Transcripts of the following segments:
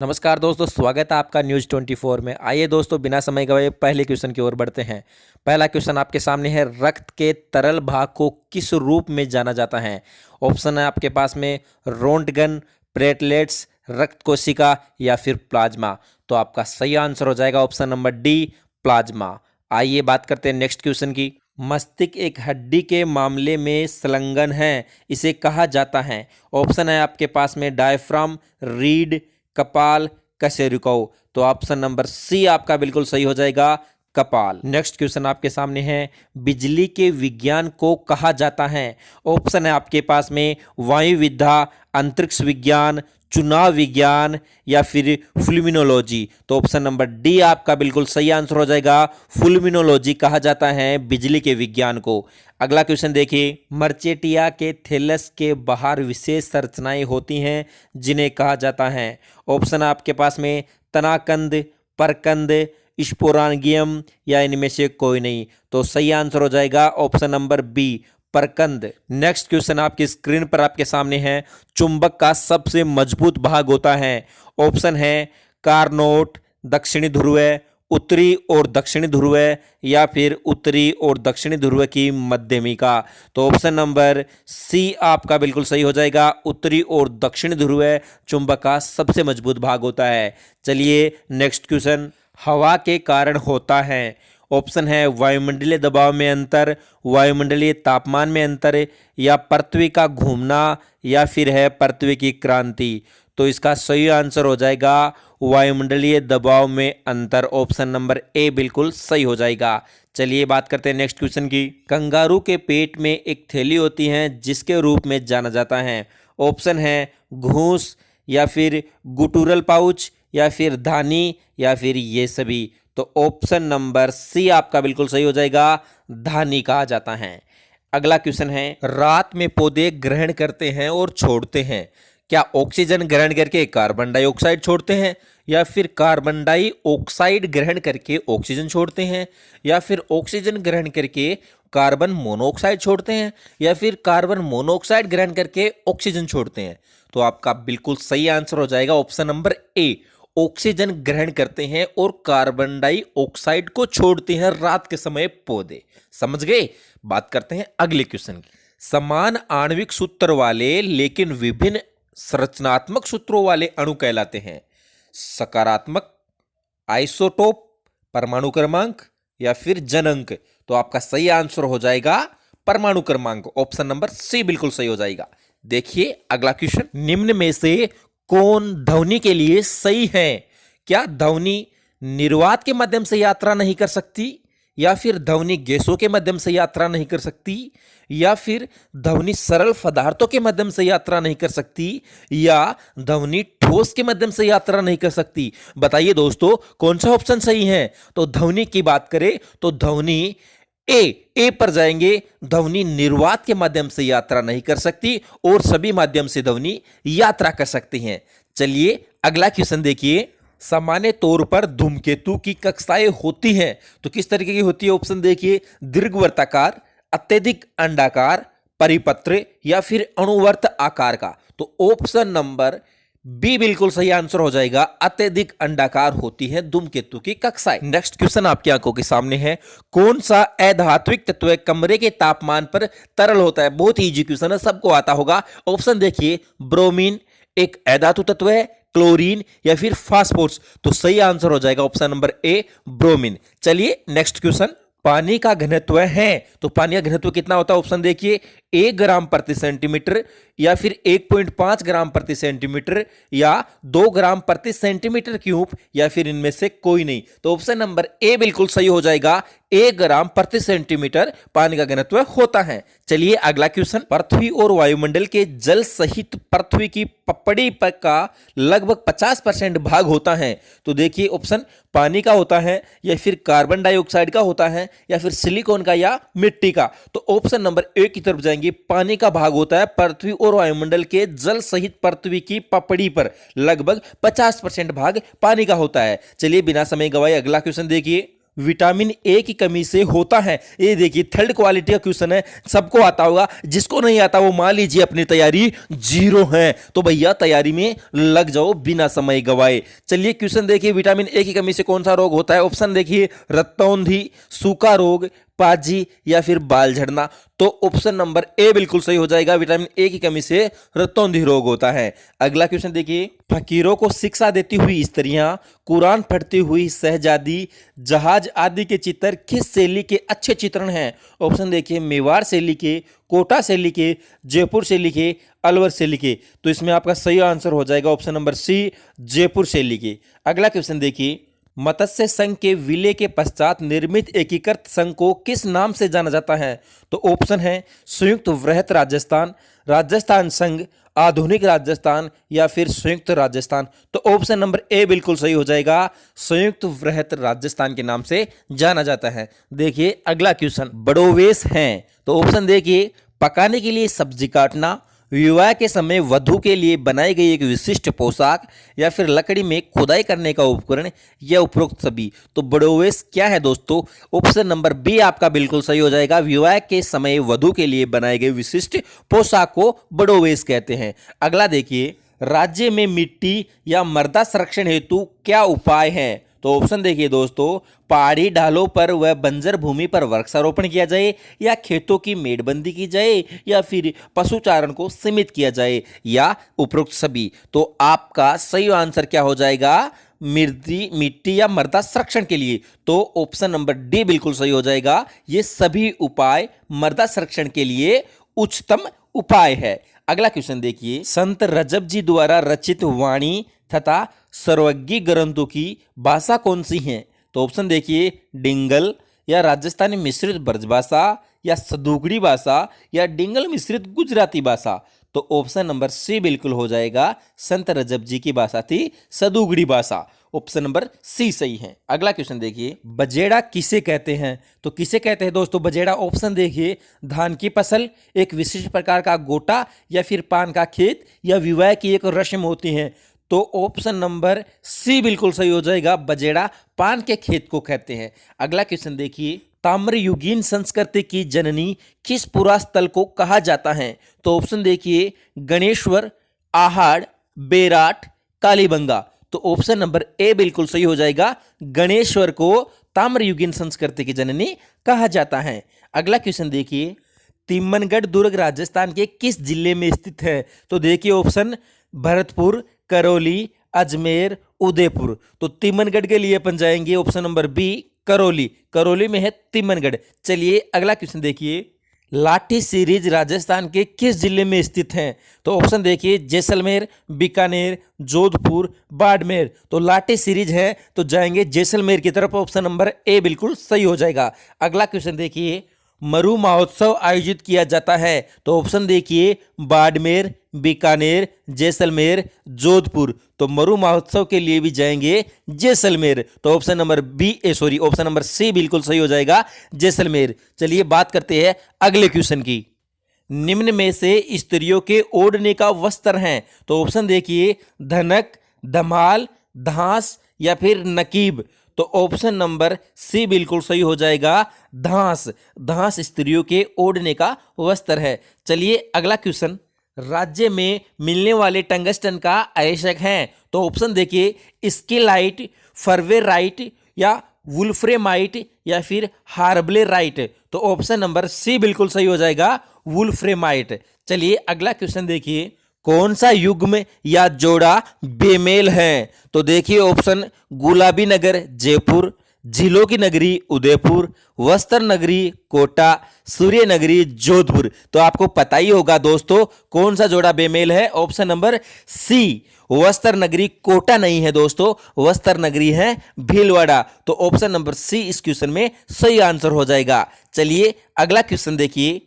नमस्कार दोस्तों, स्वागत है आपका न्यूज़ 24 में। आइए दोस्तों, बिना समय गवाए पहले क्वेश्चन की ओर बढ़ते हैं। पहला क्वेश्चन आपके सामने है, रक्त के तरल भाग को किस रूप में जाना जाता है? ऑप्शन है आपके पास में रोंटगन, प्लेटलेट्स, रक्त कोशिका या फिर प्लाज्मा। तो आपका सही आंसर हो जाएगा ऑप्शन नंबर डी, प्लाज्मा। आइए बात करते हैं नेक्स्ट क्वेश्चन की। मस्तिष्क एक हड्डी के मामले में संलग्न है, इसे कहा जाता है। ऑप्शन है आपके पास में डायफ्राम, रीढ़, कपाल, कशेरुकौ। तो ऑप्शन नंबर सी आपका बिल्कुल सही हो जाएगा, कपाल। नेक्स्ट क्वेश्चन आपके सामने है, बिजली के विज्ञान को कहा जाता है। ऑप्शन है आपके पास में वायु विद्या, अंतरिक्ष विज्ञान, चुनाव विज्ञान या फिर फुल्मिनोलॉजी। तो ऑप्शन नंबर डी आपका बिल्कुल सही आंसर हो जाएगा, फुल्मिनोलॉजी कहा जाता है बिजली के विज्ञान को। अगला क्वेश्चन देखिए, मर्चेटिया के थैलस के बाहर विशेष संरचनाएं होती हैं जिन्हें कहा जाता है। ऑप्शन आपके पास में तनाकंद, परकंद, स्पोरांगियम या इनमें से कोई नहीं। तो सही आंसर हो जाएगा ऑप्शन नंबर बी, परकंद। नेक्स्ट क्वेश्चन आपकी स्क्रीन पर आपके सामने है, चुंबक का सबसे मजबूत भाग होता है। ऑप्शन है कारनोट, दक्षिणी ध्रुव, उत्तरी और दक्षिणी ध्रुव या फिर उत्तरी और दक्षिणी ध्रुव की मध्यमिका। तो ऑप्शन नंबर सी आपका बिल्कुल सही हो जाएगा, उत्तरी और दक्षिणी ध्रुव चुंबक का सबसे मजबूत भाग होता है। चलिए नेक्स्ट क्वेश्चन, हवा के कारण होता है। ऑप्शन है वायुमंडलीय दबाव में अंतर, वायुमंडलीय तापमान में अंतर या पृथ्वी का घूमना या फिर है पृथ्वी की क्रांति। तो इसका सही आंसर हो जाएगा वायुमंडलीय दबाव में अंतर। ऑप्शन नंबर ए बिल्कुल सही हो जाएगा। चलिए बात करते हैं नेक्स्ट क्वेश्चन की। कंगारू के पेट में एक थैली होती है जिसके रूप में जाना जाता है। ऑप्शन है घूस या फिर गुटूरल पाउच या फिर धानी या फिर ये सभी। तो ऑप्शन नंबर सी आपका बिल्कुल सही हो जाएगा, धानी कहा जाता है। अगला क्वेश्चन है, रात में पौधे ग्रहण करते हैं और छोड़ते हैं। क्या ऑक्सीजन ग्रहण करके कार्बन डाइऑक्साइड छोड़ते हैं या फिर कार्बन डाइऑक्साइड ग्रहण करके ऑक्सीजन छोड़ते हैं या फिर ऑक्सीजन ग्रहण करके कार्बन मोनोऑक्साइड छोड़ते हैं या फिर कार्बन मोनोऑक्साइड ग्रहण करके ऑक्सीजन छोड़ते हैं? तो आपका बिल्कुल सही आंसर हो जाएगा ऑप्शन नंबर ए, ऑक्सीजन ग्रहण करते हैं और कार्बन डाइऑक्साइड को छोड़ते हैं रात के समय पौधे। समझ गए? बात करते हैं अगले क्वेश्चन की। समान आणविक सूत्र वाले लेकिन विभिन्न संरचनात्मक सूत्रों वाले अणु कहलाते हैं। सकारात्मक, आइसोटोप, परमाणु क्रमांक या फिर जनंक। तो आपका सही आंसर हो जाएगा परमाणु क्रमांक। ऑप्शन नंबर सी बिल्कुल सही हो जाएगा। देखिए अगला क्वेश्चन, निम्न में से कौन ध्वनि के लिए सही है? क्या ध्वनि निर्वात के माध्यम से यात्रा नहीं कर सकती या फिर ध्वनि गैसों के माध्यम से यात्रा नहीं कर सकती या फिर ध्वनि सरल पदार्थों के माध्यम से यात्रा नहीं कर सकती या ध्वनि ठोस के माध्यम से यात्रा नहीं कर सकती? बताइए दोस्तों, कौन सा ऑप्शन सही है? तो ध्वनि की बात करें तो ध्वनि ए पर जाएंगे। ध्वनि निर्वात के माध्यम से यात्रा नहीं कर सकती और सभी माध्यम से ध्वनि यात्रा कर सकती हैं। चलिए अगला क्वेश्चन देखिए, सामान्य तौर पर धूमकेतु की कक्षाएं होती हैं तो किस तरीके की होती है? ऑप्शन देखिए, दीर्घवृत्ताकार, अत्यधिक अंडाकार, परिपत्र या फिर अणुवर्त आकार का। तो ऑप्शन नंबर बी बिल्कुल सही आंसर हो जाएगा, अत्यधिक अंडाकार होती है धूमकेतु की कक्षाएं। नेक्स्ट क्वेश्चन आपकी आंखों के सामने है, कौन सा अधात्विक तत्व कमरे के तापमान पर तरल होता है? बहुत इजी क्वेश्चन है, सबको आता होगा। ऑप्शन देखिए, ब्रोमीन एक अधातु तत्व है, क्लोरीन या फिर फास्फोरस। तो सही आंसर हो जाएगा ऑप्शन नंबर ए, ब्रोमीन। चलिए नेक्स्ट क्वेश्चन, पानी का घनत्व है तो पानी का घनत्व कितना होता है? ऑप्शन देखिए, 1 ग्राम प्रति सेंटीमीटर या फिर 1.5 ग्राम प्रति सेंटीमीटर या 2 ग्राम प्रति सेंटीमीटर क्यूब या फिर इनमें से कोई नहीं। तो ऑप्शन नंबर ए बिल्कुल सही हो जाएगा, 1 ग्राम प्रति सेंटीमीटर पानी का घनत्व होता है। चलिए अगला क्वेश्चन, पृथ्वी और वायुमंडल के जल सहित पृथ्वी की पपड़ी पर का लगभग 50% भाग होता है। तो देखिए ऑप्शन पानी का होता है या फिर कार्बन डाइऑक्साइड का होता है या फिर सिलिकॉन का या मिट्टी का। तो ऑप्शन नंबर ए की तरफ जाएंगे, पानी का भाग होता है। पृथ्वी और वायुमंडल के जल सहित पृथ्वी की पपड़ी पर लगभग 50% भाग पानी का होता है। चलिए बिना समय गवाए अगला क्वेश्चन देखिए, विटामिन ए की कमी से होता है। ये देखिए थर्ड क्वालिटी का क्वेश्चन है, सबको आता होगा, जिसको नहीं आता वो मान लीजिए अपनी तैयारी जीरो है। तो भैया तैयारी में लग जाओ बिना समय गवाए। चलिए क्वेश्चन देखिए, विटामिन ए की कमी से कौन सा रोग होता है? ऑप्शन देखिए, रक्तौंधी, सूखा रोग, पाजी या फिर बाल झड़ना। तो ऑप्शन नंबर ए बिल्कुल सही हो जाएगा, विटामिन ए की कमी से रक्तौंधी रोग होता है। अगला क्वेश्चन देखिए, फकीरों को शिक्षा देती हुई स्त्रियां, कुरान पढ़ती हुई शहजादी, जहाज आदि के चित्र किस शैली के अच्छे चित्रण हैं? ऑप्शन देखिए, मेवाड़ शैली के, कोटा शैली के, जयपुर शैली के, अलवर शैली के। तो इसमें आपका सही आंसर हो जाएगा ऑप्शन नंबर सी, जयपुर शैली के। अगला क्वेश्चन देखिए, मत्स्य संघ के विलय के पश्चात निर्मित एकीकृत संघ को किस नाम से जाना जाता है? तो ऑप्शन है संयुक्त वृहत राजस्थान, राजस्थान संघ, आधुनिक राजस्थान या फिर संयुक्त राजस्थान। तो ऑप्शन नंबर ए बिल्कुल सही हो जाएगा, संयुक्त वृहत राजस्थान के नाम से जाना जाता है। देखिए अगला क्वेश्चन, बड़ोवेश हैं। तो ऑप्शन देखिए, पकाने के लिए सब्जी काटना, विवाह के समय वधु के लिए बनाई गई एक विशिष्ट पोशाक, या फिर लकड़ी में खुदाई करने का उपकरण, या उपरोक्त सभी। तो बड़ोवेश क्या है दोस्तों? ऑप्शन नंबर बी आपका बिल्कुल सही हो जाएगा, विवाह के समय वधु के लिए बनाए गए विशिष्ट पोशाक को बड़ोवेश कहते हैं। अगला देखिए, राज्य में मिट्टी या मृदा संरक्षण हेतु क्या उपाय है? तो ऑप्शन देखिए दोस्तों, पहाड़ी ढालों पर व बंजर भूमि पर वृक्षारोपण किया जाए, या खेतों की मेड़बंदी की जाए, या फिर पशुचारण को सीमित किया जाए, या उपरोक्त सभी। तो आपका सही आंसर क्या हो जाएगा? मिट्टी या मृदा संरक्षण के लिए। तो ऑप्शन नंबर डी बिल्कुल सही हो जाएगा, ये सभी उपाय मृदा संरक्षण के लिए उच्चतम उपाय है। अगला क्वेश्चन देखिए, संत रजब जी द्वारा रचित वाणी तथा सर्वज्ञ ग्रंथों की भाषा कौन सी है? तो ऑप्शन देखिए, डिंगल, या राजस्थानी मिश्रित ब्रजभाषा, या सदुगड़ी भाषा, या डिंगल मिश्रित गुजराती भाषा। तो ऑप्शन नंबर सी बिल्कुल हो जाएगा, संत रजब जी की भाषा थी सदुगड़ी भाषा। ऑप्शन नंबर सी सही है। अगला क्वेश्चन देखिए, बजेड़ा किसे कहते हैं? तो किसे कहते हैं दोस्तों बजेड़ा? ऑप्शन देखिए, धान की फसल, एक विशिष्ट प्रकार का गोटा, या फिर पान का खेत, या विवाह की एक रस्म होती है। तो ऑप्शन नंबर सी बिल्कुल सही हो जाएगा, बजेड़ा पान के खेत को कहते हैं। अगला क्वेश्चन देखिए, ताम्रयुगीन संस्कृति की जननी किस पुरास्थल को कहा जाता है? तो ऑप्शन देखिए, गणेश्वर, आहाड़, बेराट, कालीबंगा। तो ऑप्शन नंबर ए बिल्कुल सही हो जाएगा, गणेश्वर को ताम्रयुगीन संस्कृति की जननी कहा जाता है। अगला क्वेश्चन देखिए, तिम्मनगढ़ दुर्ग राजस्थान के किस जिले में स्थित है? तो देखिए ऑप्शन, भरतपुर, करौली, अजमेर, उदयपुर। तो तिम्मनगढ़ के लिए अपन जाएंगे option number B, Karauli. Karauli में है तिम्मनगढ़। चलिए अगला क्वेश्चन देखिए, लाठी सीरीज राजस्थान के किस जिले में स्थित हैं? तो ऑप्शन देखिए, जैसलमेर, बीकानेर, जोधपुर, बाड़मेर। तो लाठी सीरीज है तो जाएंगे जैसलमेर की तरफ, ऑप्शन नंबर ए बिल्कुल सही हो जाएगा। अगला क्वेश्चन देखिए, मरु महोत्सव आयोजित किया जाता है। तो ऑप्शन देखिए, बाड़मेर, बीकानेर, जैसलमेर, जोधपुर। तो मरु महोत्सव के लिए भी जाएंगे जैसलमेर। तो ऑप्शन नंबर ऑप्शन नंबर सी बिल्कुल सही हो जाएगा, जैसलमेर। चलिए बात करते हैं अगले क्वेश्चन की, निम्न में से स्त्रियों के ओढ़ने का वस्त्र हैं। तो ऑप्शन देखिए, धनक, धमाल, धांस, या फिर नकीब। तो ऑप्शन नंबर सी बिल्कुल सही हो जाएगा, धांस। धांस स्त्रियों के ओढ़ने का वस्त्र है। चलिए अगला क्वेश्चन, राज्य में मिलने वाले टंगस्टन का आयशक है। तो ऑप्शन देखिए, स्केलाइट, फर्वेराइट, या वुल्फ्रेमाइट, या फिर हार्बलेराइट। तो ऑप्शन नंबर सी बिल्कुल सही हो जाएगा, वुल्फ्रेमाइट। चलिए अगला क्वेश्चन देखिए, कौन सा युग्म या जोड़ा बेमेल है? तो देखिए ऑप्शन, गुलाबी नगर जयपुर, झीलों की नगरी उदयपुर, वस्त्र नगरी कोटा, सूर्य नगरी जोधपुर। तो आपको पता ही होगा दोस्तों कौन सा जोड़ा बेमेल है, ऑप्शन नंबर सी, वस्त्र नगरी कोटा नहीं है दोस्तों, वस्त्र नगरी है भीलवाड़ा। तो ऑप्शन नंबर सी इस क्वेश्चन में सही आंसर हो जाएगा। चलिए अगला क्वेश्चन देखिए,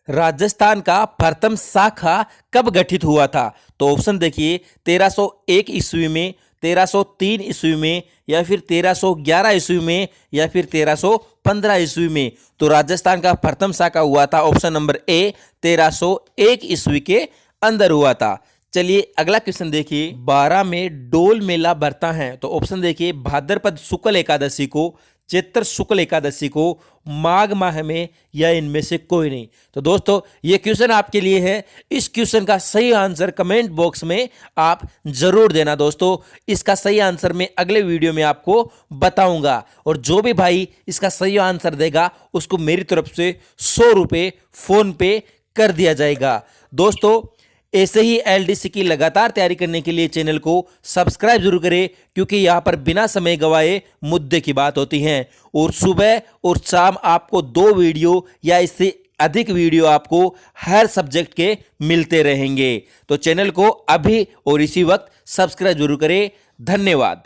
राजस्थान का प्रथम शाखा कब गठित हुआ था? तो ऑप्शन देखिए, 1301 ईस्वी में, 1303 ईस्वी में, या फिर 1311 ईस्वी में, या फिर 1315 ईस्वी में। तो राजस्थान का प्रथम शाखा हुआ था ऑप्शन नंबर ए, 1301 ईस्वी के अंदर हुआ था। चलिए अगला क्वेश्चन देखिए, 12 में डोल मेला भरता है। तो ऑप्शन देखिए, भाद्रपद शुक्ल एकादशी को, चैत्र शुक्ल एकादशी को, माघ माह में, या इनमें से कोई नहीं। तो दोस्तों ये क्वेश्चन आपके लिए है। इस क्वेश्चन का सही आंसर कमेंट बॉक्स में आप जरूर देना दोस्तों। इसका सही आंसर मैं अगले वीडियो में आपको बताऊंगा, और जो भी भाई इसका सही आंसर देगा उसको मेरी तरफ से 100 रुपये फोन पे कर दिया जाएगा। दोस्तों ऐसे ही एलडीसी की लगातार तैयारी करने के लिए चैनल को सब्सक्राइब जरूर करें, क्योंकि यहां पर बिना समय गवाए मुद्दे की बात होती है, और सुबह और शाम आपको 2 वीडियो या इससे अधिक वीडियो आपको हर सब्जेक्ट के मिलते रहेंगे। तो चैनल को अभी और इसी वक्त सब्सक्राइब जरूर करें। धन्यवाद।